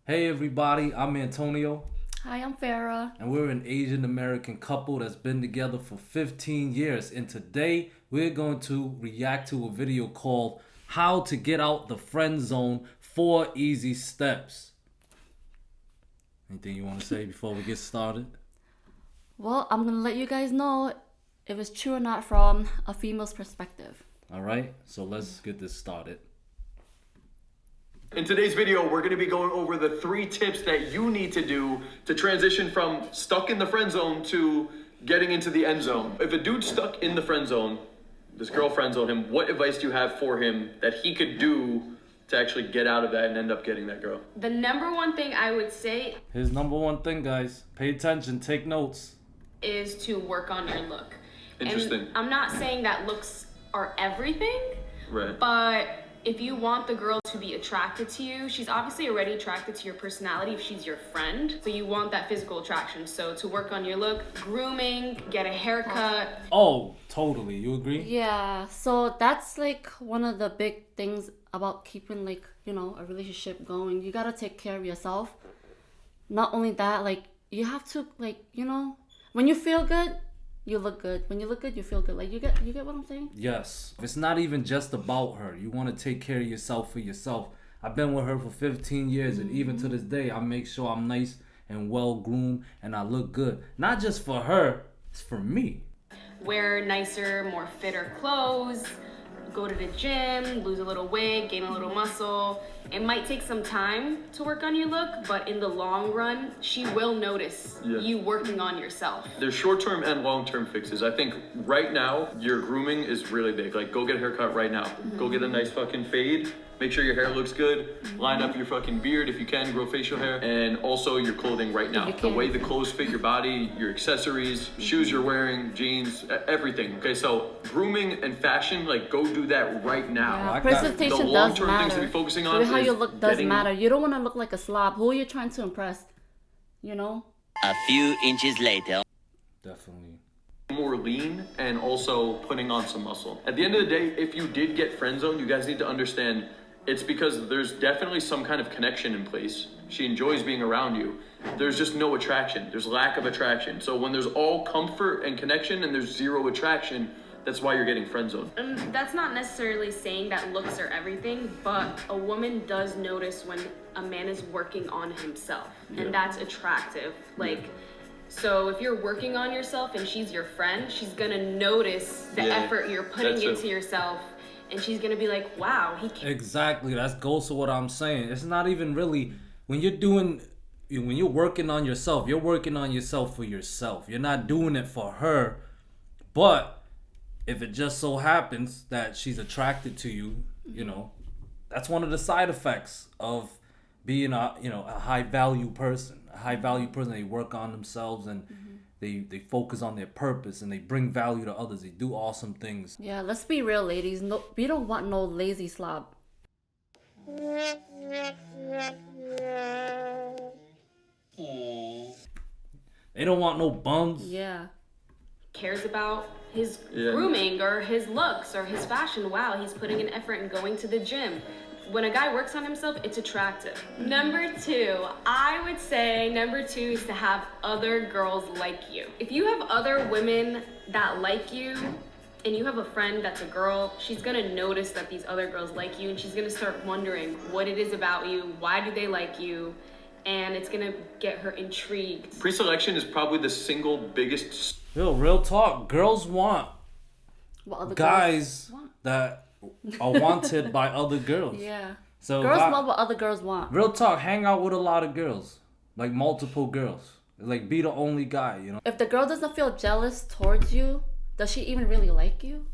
Hey everybody, I'm Antonio. Hi, I'm Fairah. And we're an Asian American couple that's been together for 15 years. And today we're going to react to a video called How to Get Out the Friend Zone 4 Easy Steps. Anything you want to say before we get started? Well, I'm gonna let you guys know if it's true or not from a female's perspective. Alright, so let's get this started. In today's video, we're going to be going over the 3 tips that you need to do to transition from stuck in the friend zone to getting into the end zone. If a dude's stuck in the friend zone, this girl friend zone him, what advice do you have for him that he could do to actually get out of that and end up getting that girl? The number one thing I would say Here's number one thing, guys. Pay attention, take notes. is to work on your look. Interesting. And I'm not saying that looks are everything, Right. but if you want the girl to be attracted to you, she's obviously already attracted to your personality if she's your friend. So you want that physical attraction. So to work on your look, grooming, get a haircut. Oh, totally. You agree? Yeah, so that's like one of the big things about keeping a relationship going. You gotta take care of yourself. Not only that, you have to when you feel good, you look good. When you look good, you feel good. You get what I'm saying? Yes. It's not even just about her. You want to take care of yourself for yourself. I've been with her for 15 years, and even to this day, I make sure I'm nice and well groomed and I look good. Not just for her, it's for me. Wear nicer, more fitter clothes. Go to the gym, lose a little weight, gain a little muscle. It might take some time to work on your look, but in the long run, she will notice you working on yourself. There's short-term and long-term fixes. I think right now, your grooming is really big. Like, go get a haircut right now. Go get a nice fucking fade. Make sure your hair looks good. Line up your fucking beard if you can, grow facial hair. And also your clothing right now. The way the clothes fit your body, your accessories, shoes you're wearing, jeans, everything. Okay, so grooming and fashion, go do that right now. Yeah, presentation The does long-term matter. things to be focusing on The way how is you look does getting- matter. You don't want to look like a slob. Who are you trying to impress? A few inches later. Definitely. more lean and also putting on some muscle. At the end of the day, if you did get friend zoned, you guys need to understand it's because there's definitely some kind of connection in place. She enjoys being around you. There's just no attraction. There's lack of attraction. So when there's all comfort and connection and there's zero attraction, that's why you're getting friend zoned. And that's not necessarily saying that looks are everything, but a woman does notice when a man is working on himself, and that's attractive. So if you're working on yourself and she's your friend, she's gonna notice the effort you're putting into yourself, and she's gonna be like, wow, Exactly. That goes to what I'm saying. It's not even really when you're working on yourself, you're working on yourself for yourself. You're not doing it for her. But if it just so happens that she's attracted to you, that's one of the side effects of being a high value person. A high value person, they work on themselves and they focus on their purpose and they bring value to others. They do awesome things. Yeah, let's be real, ladies. No, we don't want no lazy slob. They don't want no bums. Yeah. cares about his grooming or his looks or his fashion. Wow, he's putting an effort in going to the gym. When a guy works on himself, it's attractive. Number 2, I would say number 2 is to have other girls like you. If you have other women that like you, and you have a friend that's a girl, she's gonna notice that these other girls like you, and she's gonna start wondering what it is about you, why do they like you, and it's gonna get her intrigued. Pre-selection is probably the single biggest. Yo, real talk. Girls want What other guys girls want? that are wanted by other girls. Yeah. So Girls want what other girls want. real talk, hang out with a lot of girls. Like multiple girls. Be the only guy, If the girl doesn't feel jealous towards you, does she even really like you?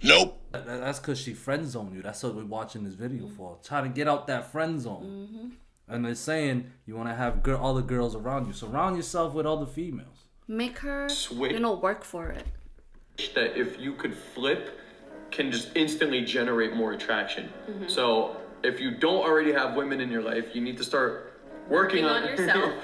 Nope. That's because she friend zoned you. That's what we're watching this video for. Trying to get out that friend zone. And they're saying you want to have other girls around you. Surround yourself with other females. Make her, Switch. work for it. That if you could flip, can just instantly generate more attraction. So if you don't already have women in your life, you need to start working on yourself.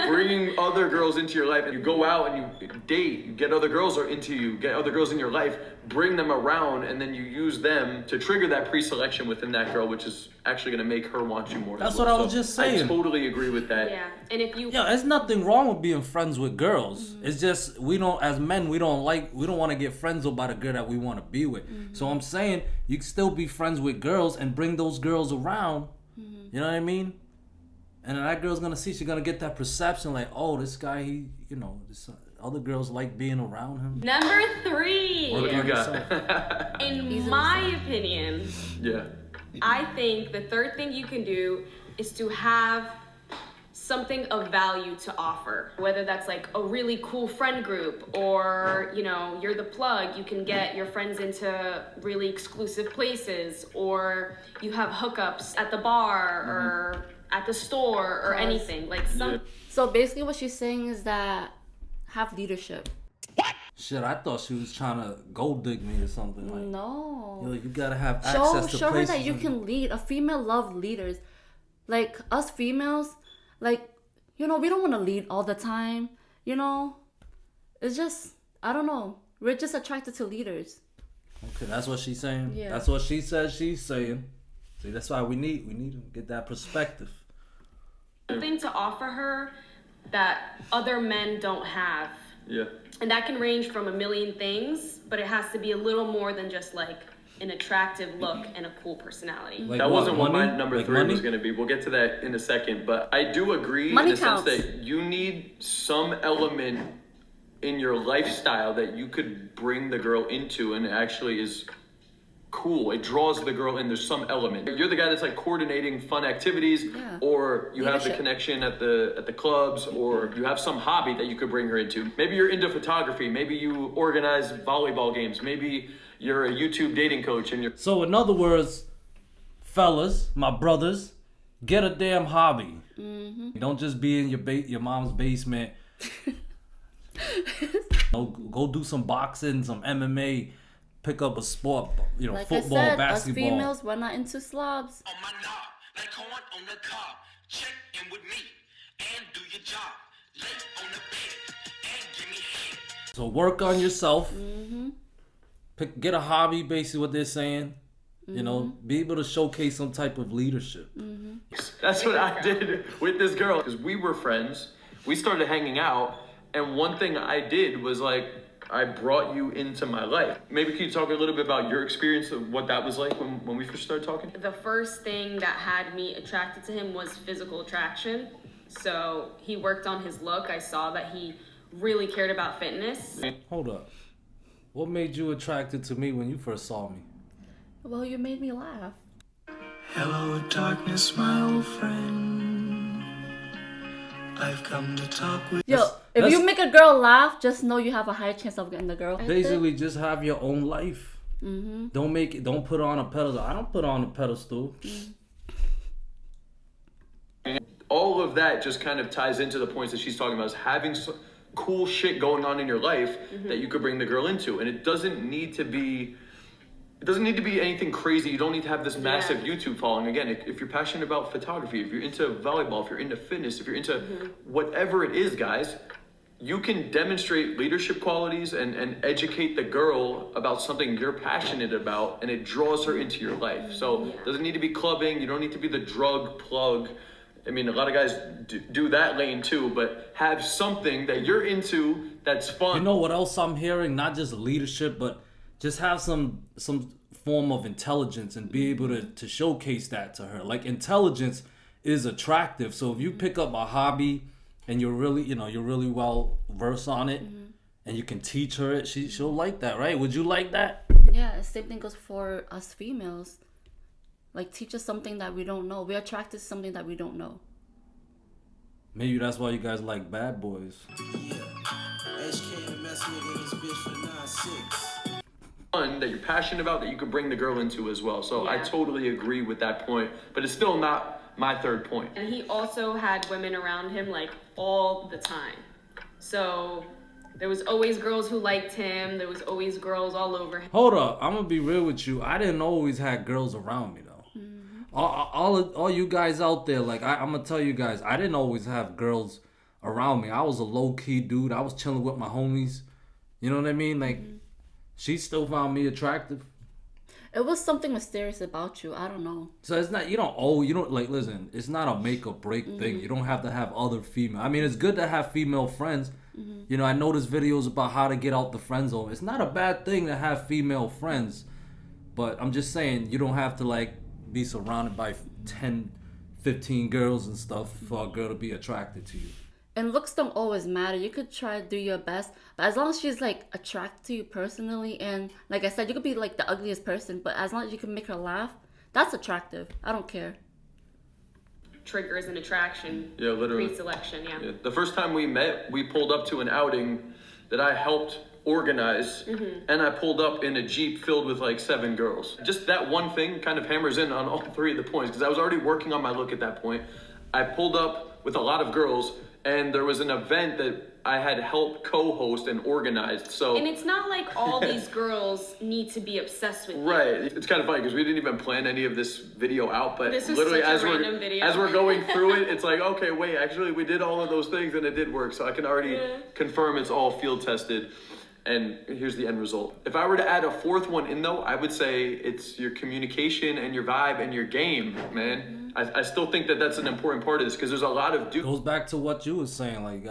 bringing other girls into your life, and you go out and you date, you get other girls into you, get other girls in your life, bring them around, and then you use them to trigger that pre-selection within that girl, which is actually going to make her want you more. That's what I was just saying. I totally agree with that. Yeah, and if you there's nothing wrong with being friends with girls. It's just we don't, as men, we don't want to get friends with a girl that we want to be with. So I'm saying you can still be friends with girls and bring those girls around. You know what I mean? And then that girl's gonna see, she's gonna get that perception like, oh, this guy, this other girls like being around him. Number 3. What do you got? In my opinion, Yeah. I think the third thing you can do is to have something of value to offer. Whether that's like a really cool friend group, or you're the plug, you can get your friends into really exclusive places, or you have hookups at the bar or at the store or anything like some. So basically, what she's saying is that have leadership. Shit, I thought she was trying to gold dig me or something. Like, No. you gotta have access to Show her places. that you can lead. A female love leaders. Like us females, like we don't want to lead all the time. It's just I don't know. We're just attracted to leaders. Okay, that's what she's saying. Yeah. That's what she says she's saying. See, that's why we need to get that perspective. Something to offer her that other men don't have. Yeah. And that can range from a million things, but it has to be a little more than just like an attractive look and a cool personality. Like That wasn't what my number like 3 money? was going to be. We'll get to that in a second. But I do agree Money in the counts. sense that you need some element in your lifestyle that you could bring the girl into, and it actually is cool. It draws the girl in. There's some element. You're the guy that's like coordinating fun activities, or you have the Leadership. connection at the clubs, or you have some hobby that you could bring her into. Maybe you're into photography. Maybe you organize volleyball games. Maybe you're a YouTube dating coach, and you're. So in other words, fellas, my brothers, get a damn hobby. Don't just be in your mom's basement. Go do some boxing, some MMA. Pick up a sport, Like football, I said, basketball. us females, we're not into slobs. On my knob, like corn on the cob. Check in with me and do your job. Lay on the bed and give me head. So work on yourself. Get a hobby, basically what they're saying. Be able to showcase some type of leadership. That's what I did with this girl. Because we were friends. We started hanging out. And one thing I did was like, I brought you into my life. Maybe can you talk a little bit about your experience of what that was like when we first started talking? The first thing that had me attracted to him was physical attraction. So he worked on his look. I saw that he really cared about fitness. Hold up. What made you attracted to me when you first saw me? Well, you made me laugh. Hello, darkness, my old friend. I've come to talk with. Yo, if you make a girl laugh, just know you have a high chance of getting the girl. Basically, just have your own life. Don't put her on a pedestal. I don't put her on a pedestal. All of that just kind of ties into the points that she's talking about, is having cool shit going on in your life that you could bring the girl into. And it doesn't need to be anything crazy. You don't need to have this massive YouTube following. Again, if you're passionate about photography, if you're into volleyball, if you're into fitness, if you're into whatever it is, guys, you can demonstrate leadership qualities and educate the girl about something you're passionate about, and it draws her into your life. So it doesn't need to be clubbing. You don't need to be the drug plug. I mean, a lot of guys do that lane too, but have something that you're into that's fun. You know what else I'm hearing? Not just leadership, but just have some form of intelligence and be able to showcase that to her. Like, intelligence is attractive. So if you pick up a hobby and you're really well versed on it, and you can teach her it, she'll like that, right? Would you like that? Yeah, same thing goes for us females. Like, teach us something that we don't know. We're attracted to something that we don't know. Maybe that's why you guys like bad boys. Fun that you're passionate about that you could bring the girl into as well. So I totally agree with that point, but it's still not my third point. And he also had women around him like all the time. So there was always girls who liked him. There was always girls all over him. Hold up, I'm gonna be real with you. I didn't always have girls around me though. all you guys out there, like I'm gonna tell you guys, I didn't always have girls around me. I was a low key dude. I was chilling with my homies. You know what I mean? Like, she still found me attractive. It was something mysterious about you. I don't know. So it's not, you don't like, listen, it's not a make or break thing. You don't have to have other female. I mean, it's good to have female friends. You know, I noticed videos about how to get out the friend zone. It's not a bad thing to have female friends. But I'm just saying, you don't have to, like, be surrounded by 10, 15 girls and stuff for a girl to be attracted to you. And looks don't always matter. You could try to do your best, but as long as she's like attracted to you personally, and like I said, you could be like the ugliest person, but as long as you can make her laugh, that's attractive. I don't care. Triggers an attraction. Yeah, literally. Pre-selection, yeah. The first time we met, we pulled up to an outing that I helped organize, and I pulled up in a Jeep filled with like 7 girls. Just that one thing kind of hammers in on all 3 of the points, because I was already working on my look at that point. I pulled up with a lot of girls, and there was an event that I had helped co-host and organized. So, and it's not like all these girls need to be obsessed with you. Right. It's kind of funny because we didn't even plan any of this video out, but This was literally such a as random video. as we're going through it, it's like, okay, wait, actually we did all of those things and it did work. So I can already confirm it's all field tested. And here's the end result. If I were to add a 4th one in though, I would say it's your communication and your vibe and your game, man. I still think that that's an important part of this because there's a lot of Goes back to what you was saying, like,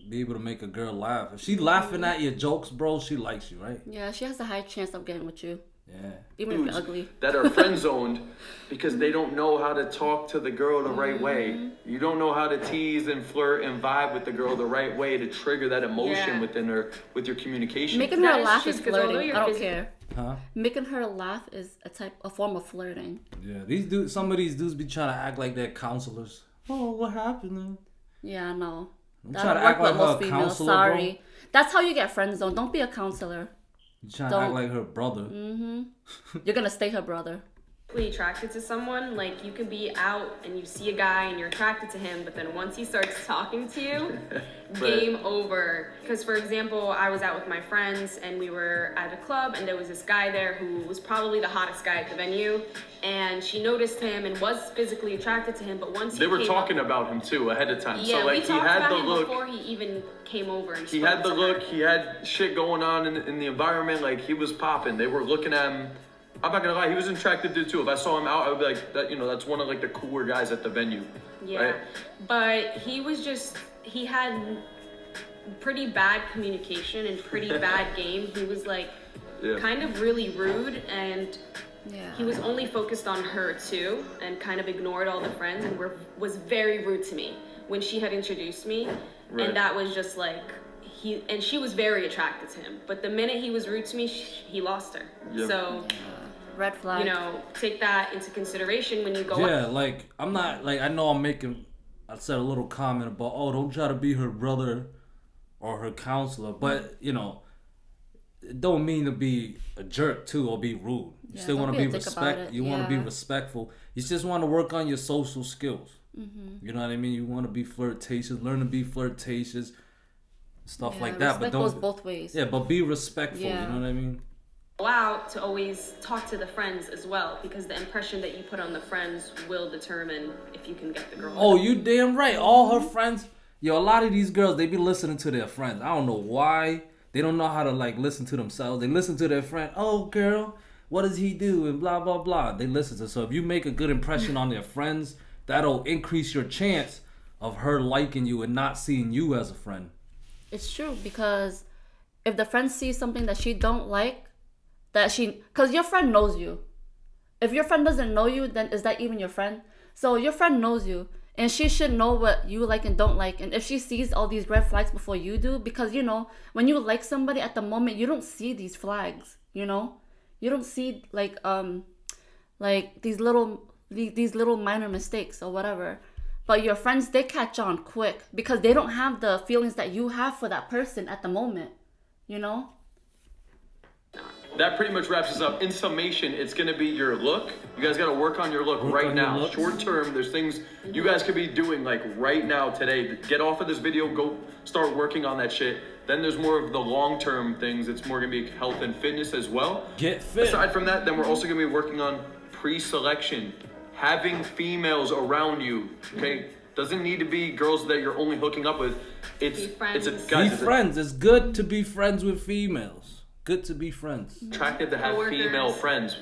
be able to make a girl laugh. If she laughing at your jokes, bro, she likes you, right? Yeah, she has a high chance of getting with you. Yeah. Even if you're ugly. that are friend zoned because they don't know how to talk to the girl the right way. You don't know how to tease and flirt and vibe with the girl the right way to trigger that emotion within her with your communication. Making That her is laugh true, is 'cause although flirting. you're I don't physical- care. Huh? Making her laugh is a form of flirting. Yeah. These dudes, some of these dudes be trying to act like they're counselors. Oh, what happened? Yeah, no. I'm That trying to don't act work like with her most a females. counselor, Sorry. bro. That's how you get friend zone. Don't be a counselor. You trying to act like her brother. You're gonna stay her brother. Attracted to someone, like you could be out and you see a guy and you're attracted to him, but then once he starts talking to you, game over. Because for example, I was out with my friends and we were at a club and there was this guy there who was probably the hottest guy at the venue, and she noticed him and was physically attracted to him, but once They were came talking up, about him too ahead of time. yeah, so like we he talked had about the him look. before he even came over and He spoke had the to look, her. he had shit going on in the environment, like he was popping. They were looking at him. I'm not gonna lie, he was attractive dude too. If I saw him out, I would be like, that, you know, that's one of like the cooler guys at the venue. Yeah, Right? but he had pretty bad communication and pretty bad game. He was like kind of really rude, and Yeah. he was only focused on her too, and kind of ignored all the friends, and was very rude to me when she had introduced me. Right. And that was just like she was very attracted to him, but the minute he was rude to me, he lost her. Yeah. So Red flag. you know, take that into consideration when you go Yeah, up. like, I'm not, like, I know I said a little comment about, oh, don't try to be her brother or her counselor, but, you know, it don't mean to be a jerk too or be rude. You still don't want to be be a dick about it. you want to be Yeah. respectful. You just want to work on your social skills. You know what I mean? You want to be flirtatious, learn to be flirtatious, stuff Yeah, like that. But respect don't goes both ways. Yeah, but be respectful. Yeah. You know what I mean? Go out to always talk to the friends as well, because the impression that you put on the friends will determine if you can get the girl. Oh, you damn right. All her friends, yo, a lot of these girls, they be listening to their friends. I don't know why. They don't know how to, like, listen to themselves. They listen to their friend. Oh, girl, what does he do? And blah, blah, blah. They listen to. So if you make a good impression on their friends, that'll increase your chance of her liking you and not seeing you as a friend. It's true, because if the friend sees something that she don't like, because your friend knows you. If your friend doesn't know you, then is that even your friend? So your friend knows you, and she should know what you like and don't like. And if she sees all these red flags before you do, because, you know, when you like somebody at the moment, you don't see these flags, you know? You don't see like these little minor mistakes or whatever. But your friends, they catch on quick because they don't have the feelings that you have for that person at the moment, you know? That pretty much wraps us up. In summation, it's gonna be your look. You guys gotta work on your look Work right on your now. looks. Short term, there's things you guys could be doing like right now today. Get off of this video, go start working on that shit. Then there's more of the long term things. It's more gonna be health and fitness as well. Get fit. Aside from that, then we're also gonna be working on pre-selection. having females around you, okay? Doesn't need to be girls that you're only hooking up with. It's Be friends. Be friends. It's good to be friends with females. Good to be friends. Attractive to have Coworkers. female friends.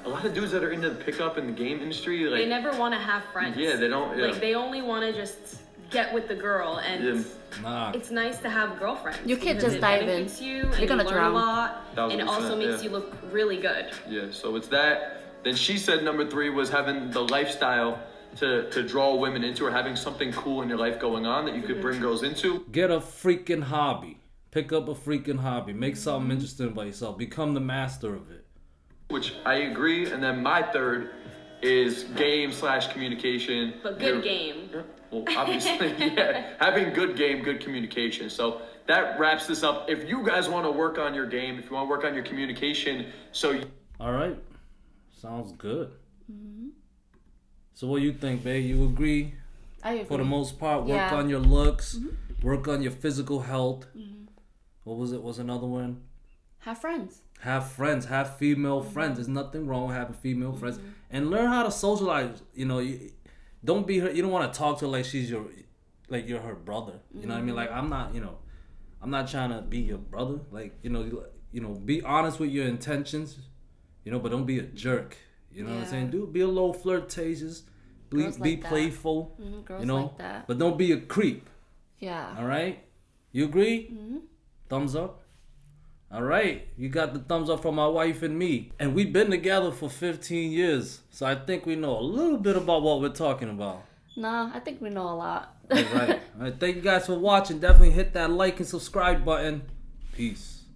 A lot of dudes that are into the pickup in the game industry, like They never want to have friends. yeah, they don't. Yeah. Like they only want to just get with the girl, and Yeah. Nah. it's nice to have girlfriends. You can't because just it dive in. benefits you, and You're gonna you learn drown. a lot, and it 1000%, also makes yeah. you look really good. Yeah, so it's that. Then she said number 3 was having the lifestyle to draw women into, or having something cool in your life going on that you could bring girls into. Get a freaking hobby. Pick up a freaking hobby. Make something interesting by yourself. Become the master of it. Which I agree. And then my third is game/communication. But good game. Well, obviously, yeah. Having good game, good communication. So that wraps this up. If you guys want to work on your game, if you want to work on your communication, All right. Sounds good. So what you think, babe? You agree? I agree. For the most part, work Yeah. on your looks. Work on your physical health. What was it? What's another one? Have friends. Have friends. Have female friends. There's nothing wrong with having female friends. And learn how to socialize. You know, you don't be her. You don't want to talk to her like she's you're her brother. You know what I mean? Like I'm not. You know, I'm not trying to be your brother. Like you know, be honest with your intentions. You know, but don't be a jerk. You know what I'm Yeah. saying? Be a little flirtatious. Be Girls like that. playful. Girls You know, like that. but don't be a creep. Yeah. All right? You agree? Thumbs up. All right. You got the thumbs up from my wife and me. And we've been together for 15 years. So I think we know a little bit about what we're talking about. Nah, I think we know a lot. All right. All right. Thank you guys for watching. Definitely hit that like and subscribe button. Peace.